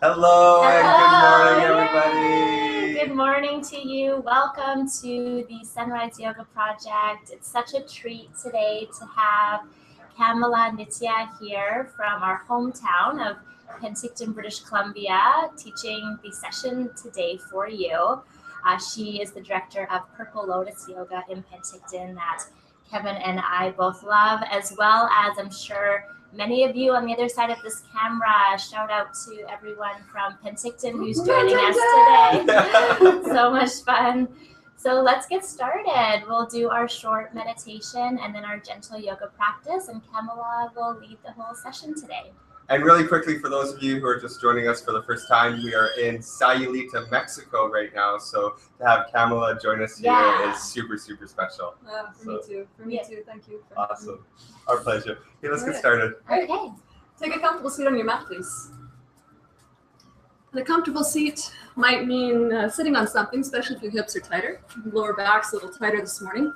Hello and good Hello. morning, everybody. Good morning to you. Welcome to the Sunrise Yoga Project. It's such a treat today to have Kamala Nitya here from our hometown of Penticton, British Columbia, teaching the session today for you. She is the director of Purple Lotus Yoga in Penticton that Kevin and I both love, as well as I'm sure many of you on the other side of this camera. Shout out to everyone from Penticton who's joining us today. So much fun. So let's get started. We'll do our short meditation and then our gentle yoga practice, and Kamala will lead the whole session today. And really quickly, for those of you who are just joining us for the first time, we are in Sayulita, Mexico right now. So to have Kamala join us here is super, super special. Me too. For me too. Thank you. Awesome. Our pleasure. Okay, let's get started. Okay. Take a comfortable seat on your mat, please. And a comfortable seat might mean sitting on something, especially if your hips are tighter. Lower back's a little tighter this morning.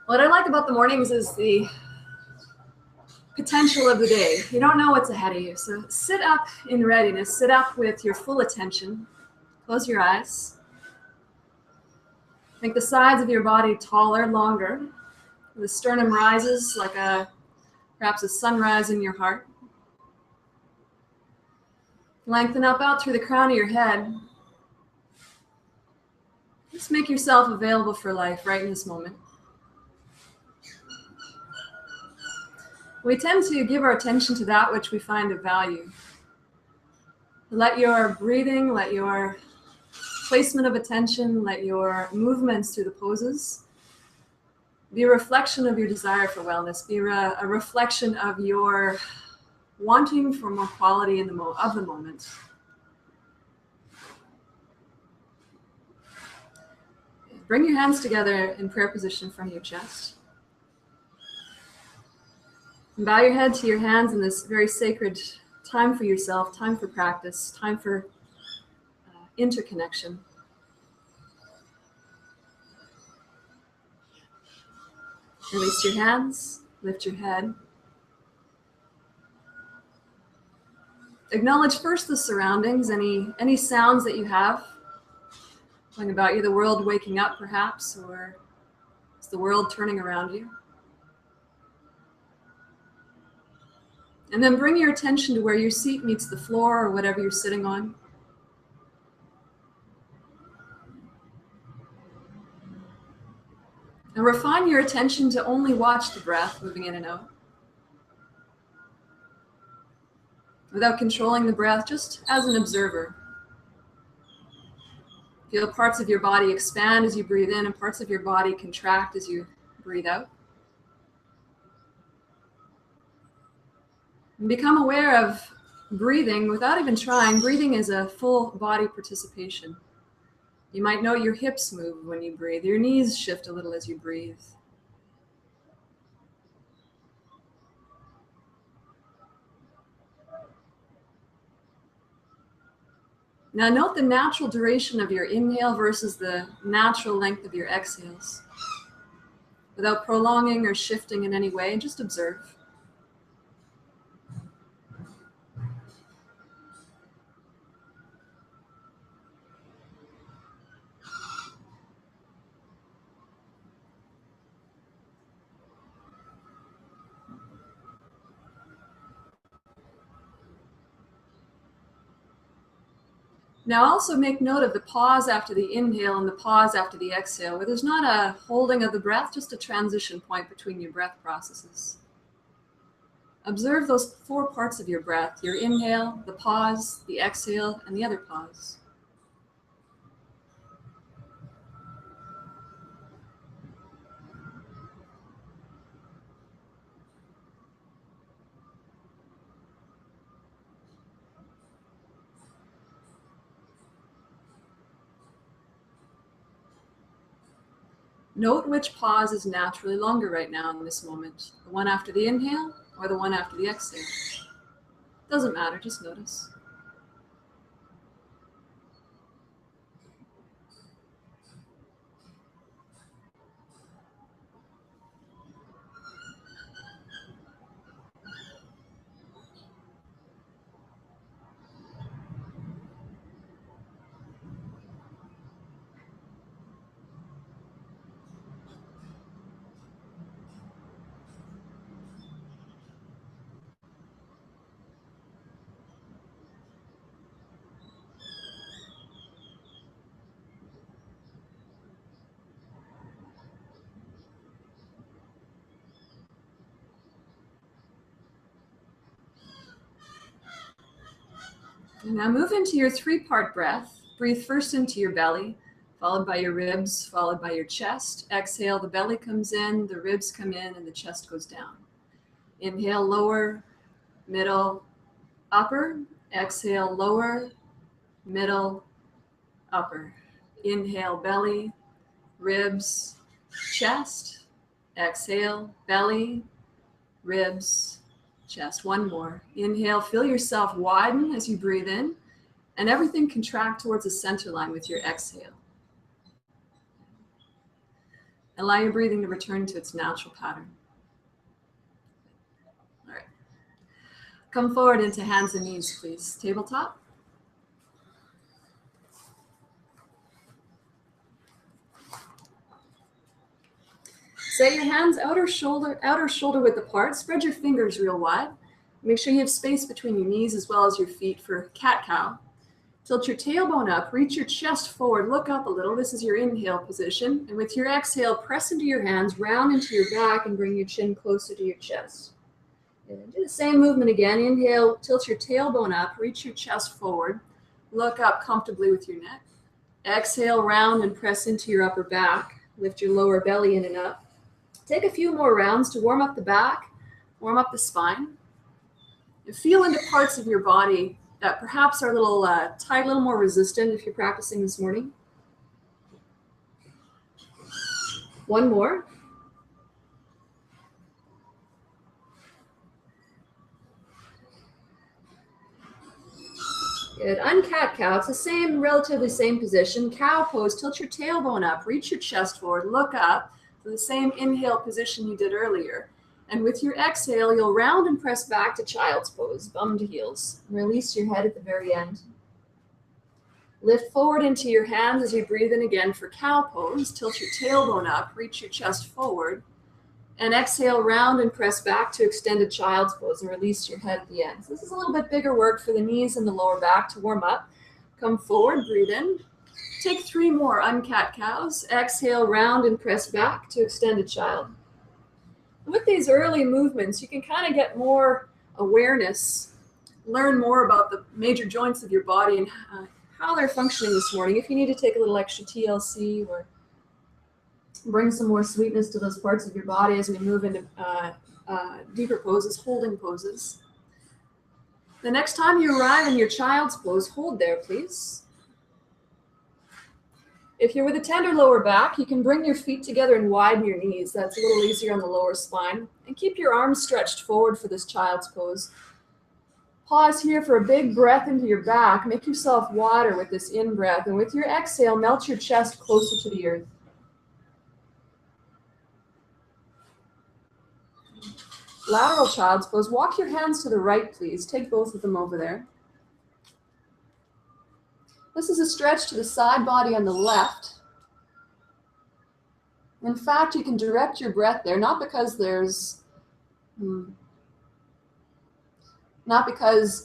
What I like about the mornings is the potential of the day. You don't know what's ahead of you. So sit up in readiness. Sit up with your full attention. Close your eyes. Make the sides of your body taller, longer. The sternum rises like perhaps a sunrise in your heart. Lengthen up out through the crown of your head. Just make yourself available for life right in this moment. We tend to give our attention to that which we find of value. Let your breathing, let your placement of attention, let your movements through the poses be a reflection of your desire for wellness, be a reflection of your wanting for more quality of the moment. Bring your hands together in prayer position from your chest. And bow your head to your hands in this very sacred time for yourself, time for practice, time for interconnection. Release your hands, lift your head. Acknowledge first the surroundings, any sounds that you have going about you, the world waking up perhaps, or is the world turning around you? And then bring your attention to where your seat meets the floor or whatever you're sitting on. And refine your attention to only watch the breath moving in and out. Without controlling the breath, just as an observer. Feel parts of your body expand as you breathe in and parts of your body contract as you breathe out. And become aware of breathing without even trying. Breathing is a full body participation. You might know your hips move when you breathe. Your knees shift a little as you breathe. Now note the natural duration of your inhale versus the natural length of your exhales. Without prolonging or shifting in any way, just observe. Now also make note of the pause after the inhale and the pause after the exhale, where there's not a holding of the breath, just a transition point between your breath processes. Observe those 4 parts of your breath, your inhale, the pause, the exhale, and the other pause. Note which pause is naturally longer right now in this moment, the one after the inhale or the one after the exhale. Doesn't matter, just notice. Now move into your 3-part breath. Breathe first into your belly, followed by your ribs, followed by your chest. Exhale, the belly comes in, the ribs come in, and the chest goes down. Inhale, lower, middle, upper. Exhale, lower, middle, upper. Inhale, belly, ribs, chest. Exhale, belly, ribs, chest. One more. Inhale, feel yourself widen as you breathe in, and everything contract towards the center line with your exhale. Allow your breathing to return to its natural pattern. All right. Come forward into hands and knees, please. Tabletop. Set your hands outer shoulder width apart. Spread your fingers real wide. Make sure you have space between your knees as well as your feet for cat-cow. Tilt your tailbone up, reach your chest forward, look up a little. This is your inhale position. And with your exhale, press into your hands, round into your back, and bring your chin closer to your chest. And do the same movement again. Inhale, tilt your tailbone up, reach your chest forward, look up comfortably with your neck. Exhale, round and press into your upper back. Lift your lower belly in and up. Take a few more rounds to warm up the back, warm up the spine. And feel into parts of your body that perhaps are a little tight, a little more resistant if you're practicing this morning. One more. Good. Uncat cow. It's the same, relatively same position. Cow pose. Tilt your tailbone up. Reach your chest forward. Look up. To the same inhale position you did earlier. And with your exhale, you'll round and press back to child's pose, bum to heels. Release your head at the very end. Lift forward into your hands as you breathe in again for cow pose. Tilt your tailbone up, reach your chest forward. And exhale, round and press back to extended child's pose and release your head at the end. So this is a little bit bigger work for the knees and the lower back to warm up. Come forward, breathe in. Take 3 more uncat cows. Exhale, round and press back to extended child. With these early movements, you can kind of get more awareness, learn more about the major joints of your body and how they're functioning this morning. If you need to take a little extra TLC or bring some more sweetness to those parts of your body as we move into deeper poses, holding poses. The next time you arrive in your child's pose, hold there, please. If you're with a tender lower back, you can bring your feet together and widen your knees. That's a little easier on the lower spine. And keep your arms stretched forward for this child's pose. Pause here for a big breath into your back. Make yourself wider with this in-breath. And with your exhale, melt your chest closer to the earth. Lateral child's pose. Walk your hands to the right, please. Take both of them over there. This is a stretch to the side body on the left. In fact, you can direct your breath there, not because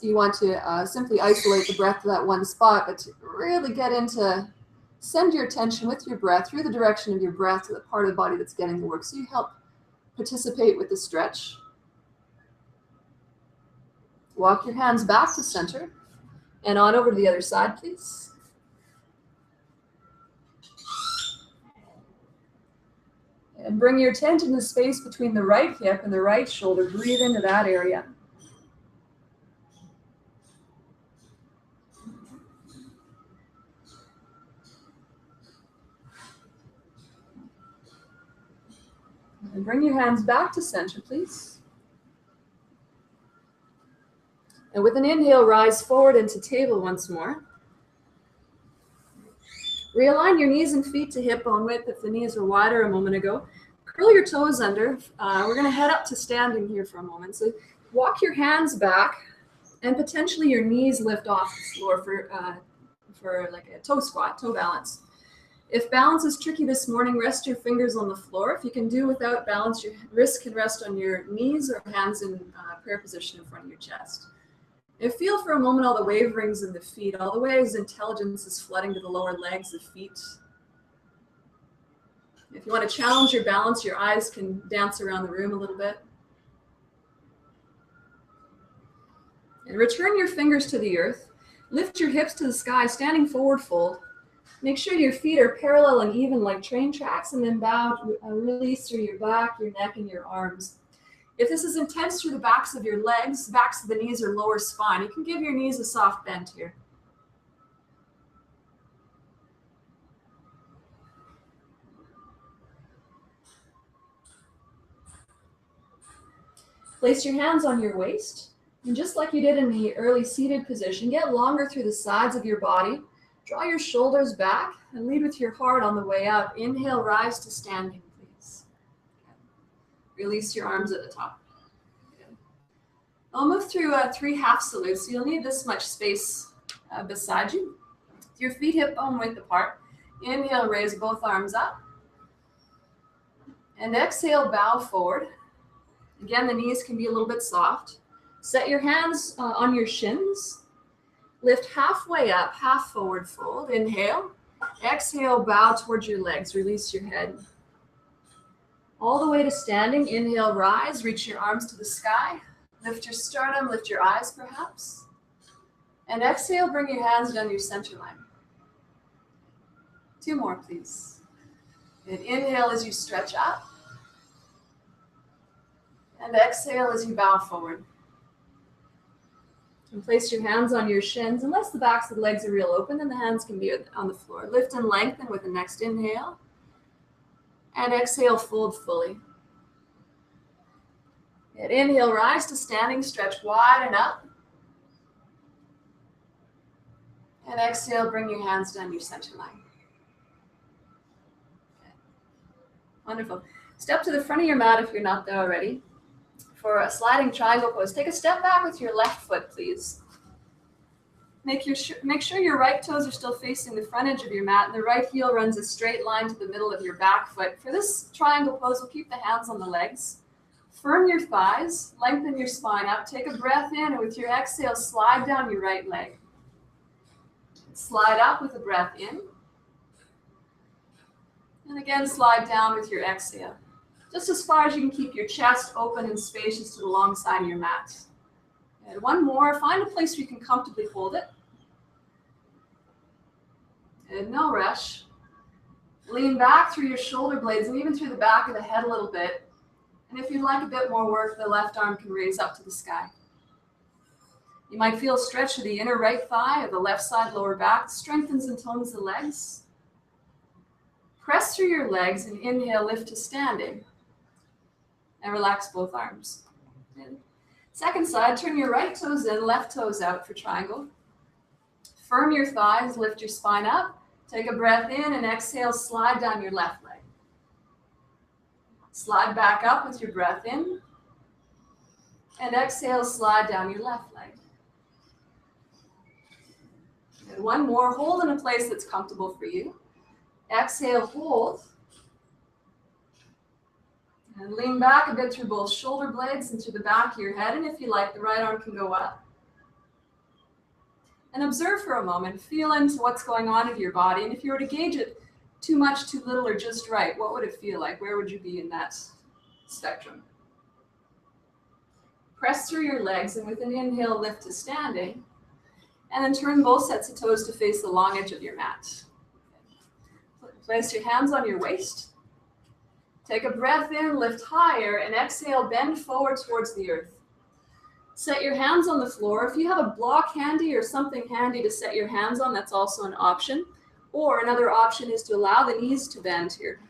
you want to simply isolate the breath to that one spot, but to really get into, send your attention with your breath through the direction of your breath to the part of the body that's getting the work. So you help participate with the stretch. Walk your hands back to center and on over to the other side, please. And bring your attention to the space between the right hip and the right shoulder. Breathe into that area. And bring your hands back to center, please. And with an inhale, rise forward into table once more. Realign your knees and feet to hip bone width if the knees were wider a moment ago. Curl your toes under. We're going to head up to standing here for a moment. So walk your hands back and potentially your knees lift off the floor for like a toe squat, toe balance. If balance is tricky this morning, rest your fingers on the floor. If you can do without balance, your wrist can rest on your knees or hands in prayer position in front of your chest. And feel for a moment all the waverings in the feet, all the ways intelligence is flooding to the lower legs, the feet. If you want to challenge your balance, your eyes can dance around the room a little bit. And return your fingers to the earth. Lift your hips to the sky, standing forward fold. Make sure your feet are parallel and even like train tracks, and then bow, release through your back, your neck, and your arms. If this is intense through the backs of your legs, backs of the knees or lower spine, you can give your knees a soft bend here. Place your hands on your waist, and just like you did in the early seated position, get longer through the sides of your body. Draw your shoulders back and lead with your heart on the way up. Inhale, rise to standing, please. Release your arms at the top. I'll move through 3 half salutes, so you'll need this much space beside you. Your feet hip bone width apart. Inhale, raise both arms up. And exhale, bow forward. Again, the knees can be a little bit soft. Set your hands on your shins. Lift halfway up, half forward fold. Inhale. Exhale, bow towards your legs. Release your head. All the way to standing. Inhale, rise. Reach your arms to the sky. Lift your sternum, lift your eyes perhaps. And exhale, bring your hands down your center line. 2 more, please. And inhale as you stretch up. And exhale as you bow forward. And place your hands on your shins. Unless the backs of the legs are real open, then the hands can be on the floor. Lift and lengthen with the next inhale. And exhale, fold fully. And inhale, rise to standing, stretch wide and up. And exhale, bring your hands down your center line. Okay. Wonderful. Step to the front of your mat if you're not there already. For a sliding triangle pose, take a step back with your left foot, please. Make sure your right toes are still facing the front edge of your mat, and the right heel runs a straight line to the middle of your back foot. For this triangle pose, we'll keep the hands on the legs. Firm your thighs, lengthen your spine up. Take a breath in, and with your exhale, slide down your right leg. Slide up with a breath in. And again, slide down with your exhale. Just as far as you can keep your chest open and spacious to the long side of your mat. And 1 more. Find a place where you can comfortably hold it. And no rush. Lean back through your shoulder blades and even through the back of the head a little bit. And if you'd like a bit more work, the left arm can raise up to the sky. You might feel a stretch of the inner right thigh or the left side lower back. Strengthens and tones the legs. Press through your legs and inhale, lift to standing. And relax both arms. And second side, turn your right toes in, left toes out for triangle. Firm your thighs, lift your spine up. Take a breath in and exhale, slide down your left leg. Slide back up with your breath in. And exhale, slide down your left leg. And 1 more, hold in a place that's comfortable for you. Exhale, hold. And lean back a bit through both shoulder blades and through the back of your head. And if you like, the right arm can go up. And observe for a moment. Feel into what's going on in your body. And if you were to gauge it too much, too little, or just right, what would it feel like? Where would you be in that spectrum? Press through your legs, and with an inhale, lift to standing. And then turn both sets of toes to face the long edge of your mat. Place your hands on your waist. Take a breath in, lift higher, and exhale, bend forward towards the earth. Set your hands on the floor. If you have a block handy or something handy to set your hands on, that's also an option. Or another option is to allow the knees to bend here.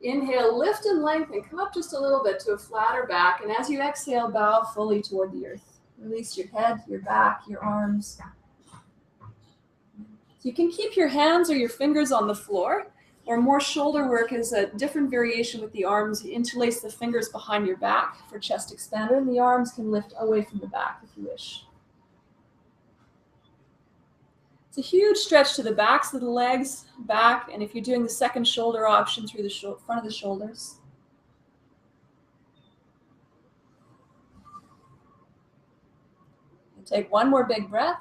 Inhale, lift and lengthen. Come up just a little bit to a flatter back. And as you exhale, bow fully toward the earth. Release your head, your back, your arms. You can keep your hands or your fingers on the floor, or more shoulder work is a different variation with the arms. You interlace the fingers behind your back for chest expander, and the arms can lift away from the back if you wish. It's a huge stretch to the backs of the legs, back, and if you're doing the second shoulder option, through the front of the shoulders. And take 1 more big breath.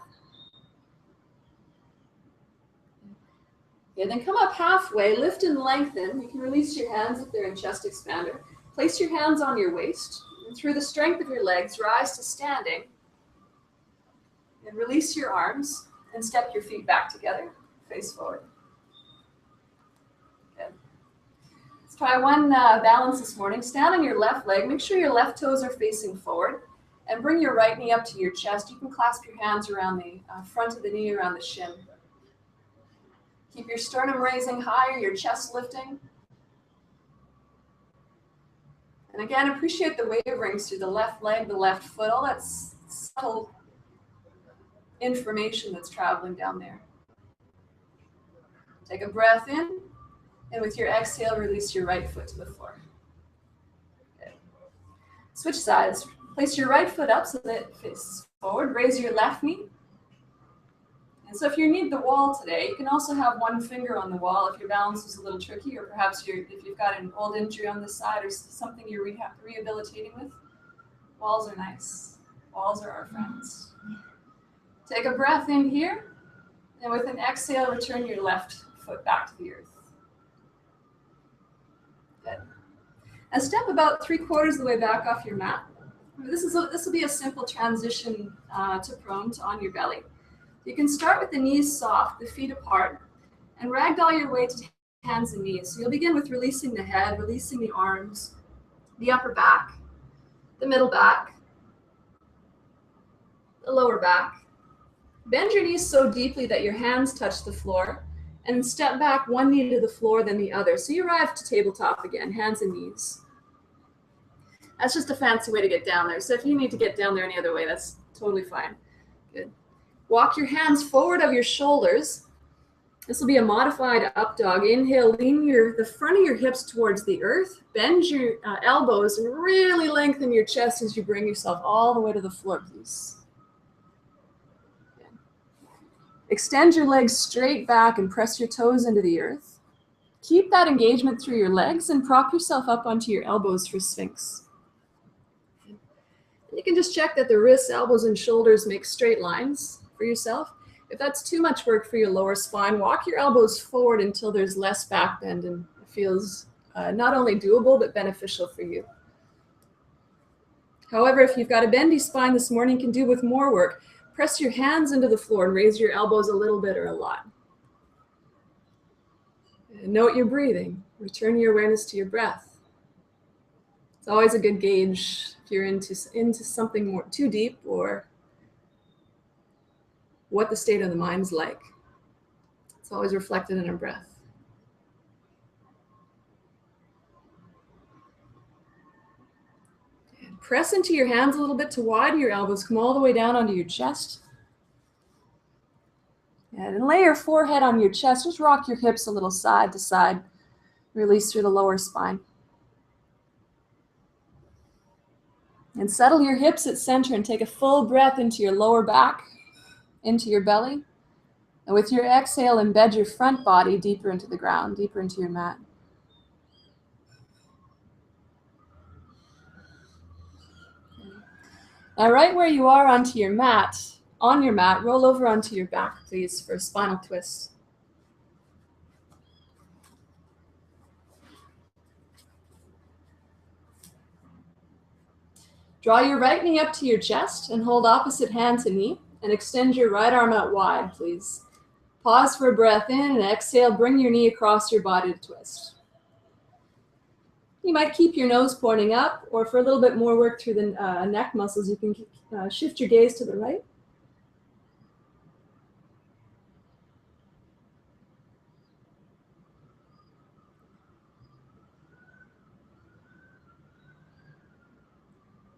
Okay, then come up halfway, lift and lengthen. You can release your hands if they're in chest expander. Place your hands on your waist, and through the strength of your legs, rise to standing. And release your arms and step your feet back together, face forward. Good. Let's try one balance this morning. Stand on your left leg. Make sure your left toes are facing forward. And bring your right knee up to your chest. You can clasp your hands around the front of the knee, around the shin. Keep your sternum raising higher, your chest lifting. And again, appreciate the waverings through the left leg, the left foot, all that subtle information that's traveling down there. Take a breath in, and with your exhale, release your right foot to the floor. Good. Switch sides. Place your right foot up so that it faces forward. Raise your left knee. And so if you need the wall today, you can also have one finger on the wall if your balance is a little tricky, or perhaps if you've got an old injury on this side or something you're rehabilitating with. Walls are nice. Walls are our friends. Take a breath in here, and with an exhale, return your left foot back to the earth. Good. And step about 3/4 of the way back off your mat. This will be a simple transition to prone, to on your belly. You can start with the knees soft, the feet apart, and ragdoll your way to hands and knees. So you'll begin with releasing the head, releasing the arms, the upper back, the middle back, the lower back. Bend your knees so deeply that your hands touch the floor, and step back one knee to the floor, then the other. So you arrive to tabletop again, hands and knees. That's just a fancy way to get down there. So if you need to get down there any other way, that's totally fine. Good. Walk your hands forward of your shoulders. This will be a modified up dog. Inhale, lean the front of your hips towards the earth. Bend your elbows and really lengthen your chest as you bring yourself all the way to the floor, please. Good. Extend your legs straight back and press your toes into the earth. Keep that engagement through your legs and prop yourself up onto your elbows for Sphinx. You can just check that the wrists, elbows, and shoulders make straight lines for yourself. If that's too much work for your lower spine, walk your elbows forward until there's less back bend and it feels not only doable, but beneficial for you. However, if you've got a bendy spine this morning, you can do with more work. Press your hands into the floor and raise your elbows a little bit or a lot. And note your breathing. Return your awareness to your breath. It's always a good gauge if you're into something more too deep or what the state of the mind's like. It's always reflected in our breath. And press into your hands a little bit to widen your elbows. Come all the way down onto your chest. And then lay your forehead on your chest. Just rock your hips a little side to side. Release through the lower spine. And settle your hips at center and take a full breath into your lower back, into your belly. And with your exhale, embed your front body deeper into the ground, deeper into your mat. Now, right where you are on your mat, roll over onto your back, please, for a spinal twist. Draw your right knee up to your chest and hold opposite hand to knee and extend your right arm out wide, please. Pause for a breath in and exhale. Bring your knee across your body to twist. You might keep your nose pointing up, or for a little bit more work through the neck muscles, you can shift your gaze to the right.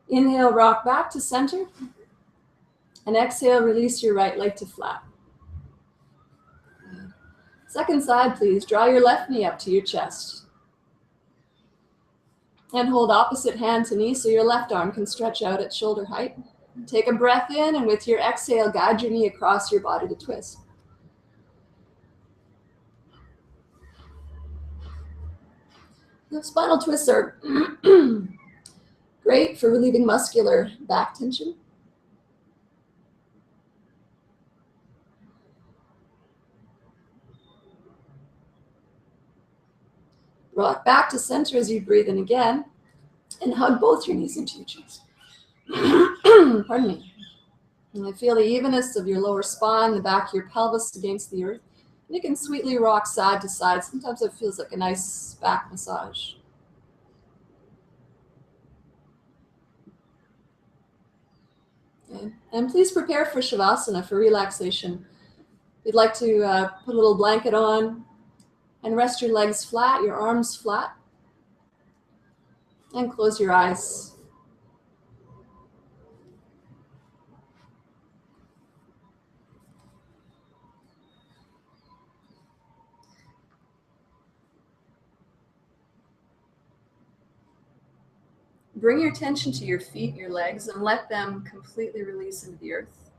Inhale, rock back to center. And exhale, release your right leg to flat. Second side, please. Draw your left knee up to your chest. And hold opposite hand to knee so your left arm can stretch out at shoulder height. Take a breath in, and with your exhale, guide your knee across your body to twist. The spinal twists are great for relieving muscular back tension. Rock back to center as you breathe in again, and hug both your knees into your chest. Pardon me. And you feel the evenness of your lower spine, the back of your pelvis against the earth. And you can sweetly rock side to side. Sometimes it feels like a nice back massage. Okay. And please prepare for Shavasana, for relaxation. If you'd like to put a little blanket on and rest your legs flat, your arms flat, and close your eyes. Bring your attention to your feet, your legs, and let them completely release into the earth.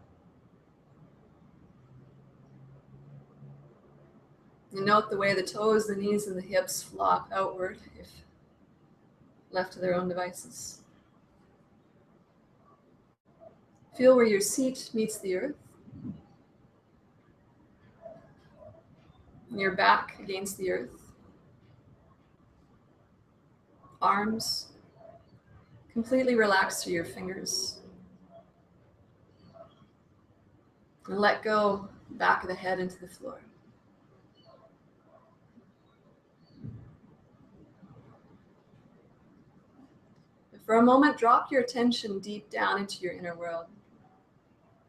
And note the way the toes, the knees, and the hips flop outward if left to their own devices. Feel where your seat meets the earth. And your back against the earth. Arms completely relax through your fingers. And let go back of the head into the floor. For a moment, drop your attention deep down into your inner world.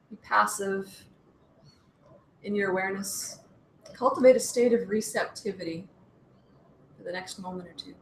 Be passive in your awareness. Cultivate a state of receptivity for the next moment or two.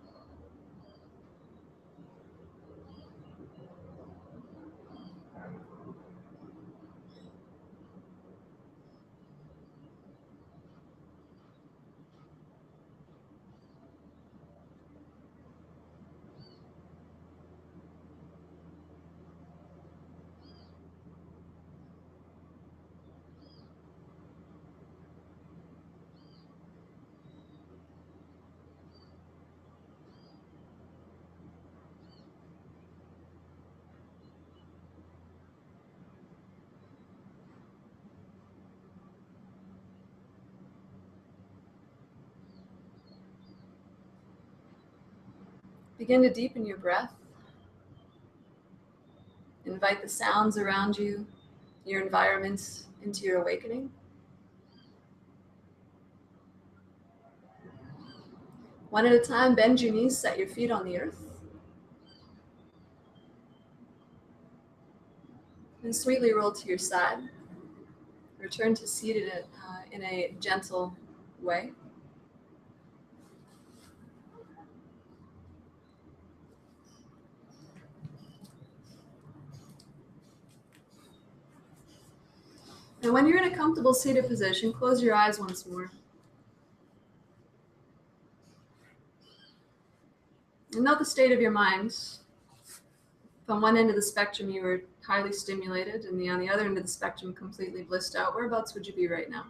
Begin to deepen your breath. Invite the sounds around you, your environment, into your awakening. One at a time, bend your knees, set your feet on the earth. And sweetly roll to your side. Return to seated in a gentle way. And when you're in a comfortable seated position, close your eyes once more. And note the state of your mind. From one end of the spectrum, you were highly stimulated, and on the other end of the spectrum, completely blissed out. Whereabouts would you be right now?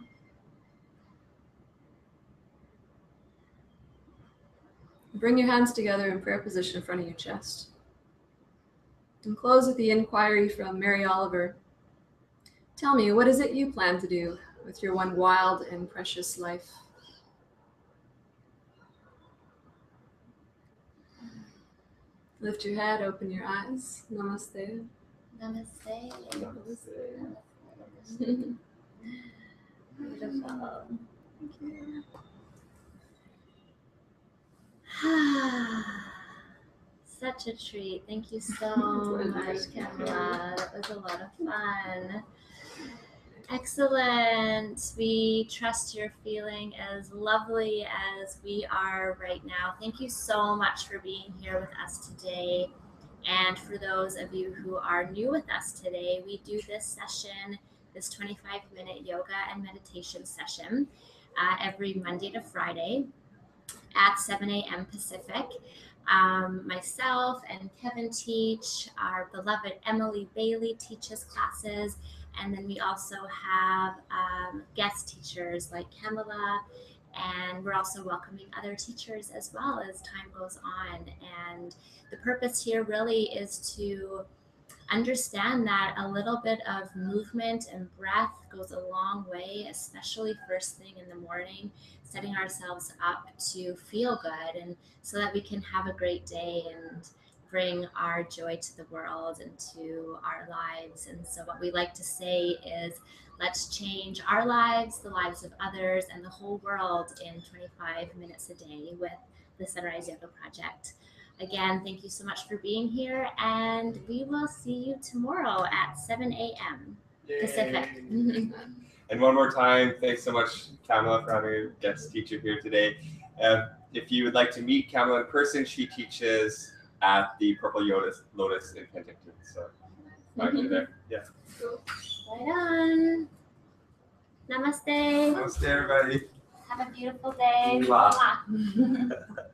Bring your hands together in prayer position in front of your chest. And close with the inquiry from Mary Oliver. Tell me, what is it you plan to do with your one wild and precious life? Lift your head, open your eyes. Namaste. Namaste. Namaste. Beautiful. Thank you. Such a treat. Thank you so much, Kamala. That was a lot of fun. Excellent. We trust you're feeling as lovely as we are right now. Thank you so much for being here with us today. And for those of you who are new with us today, we do this session, this 25-minute yoga and meditation session every Monday to Friday at 7 a.m. Pacific. Myself and Kevin teach, our beloved Emily Bailey teaches classes, and then we also have guest teachers like Kamala, and we're also welcoming other teachers as well as time goes on. And the purpose here really is to understand that a little bit of movement and breath goes a long way, especially first thing in the morning, setting ourselves up to feel good and so that we can have a great day and bring our joy to the world and to our lives. And so what we like to say is, let's change our lives, the lives of others, and the whole world in 25 minutes a day with the Sunrise Yoga Project. Again, thank you so much for being here, and we will see you tomorrow at 7 a.m. Pacific. And one more time, thanks so much, Kamala, for having a guest teacher here today. If you would like to meet Kamala in person, she teaches at the Purple Lotus in Penticton. So find you there. Yeah. Right on. Namaste. Namaste, everybody. Have a beautiful day. Mwah.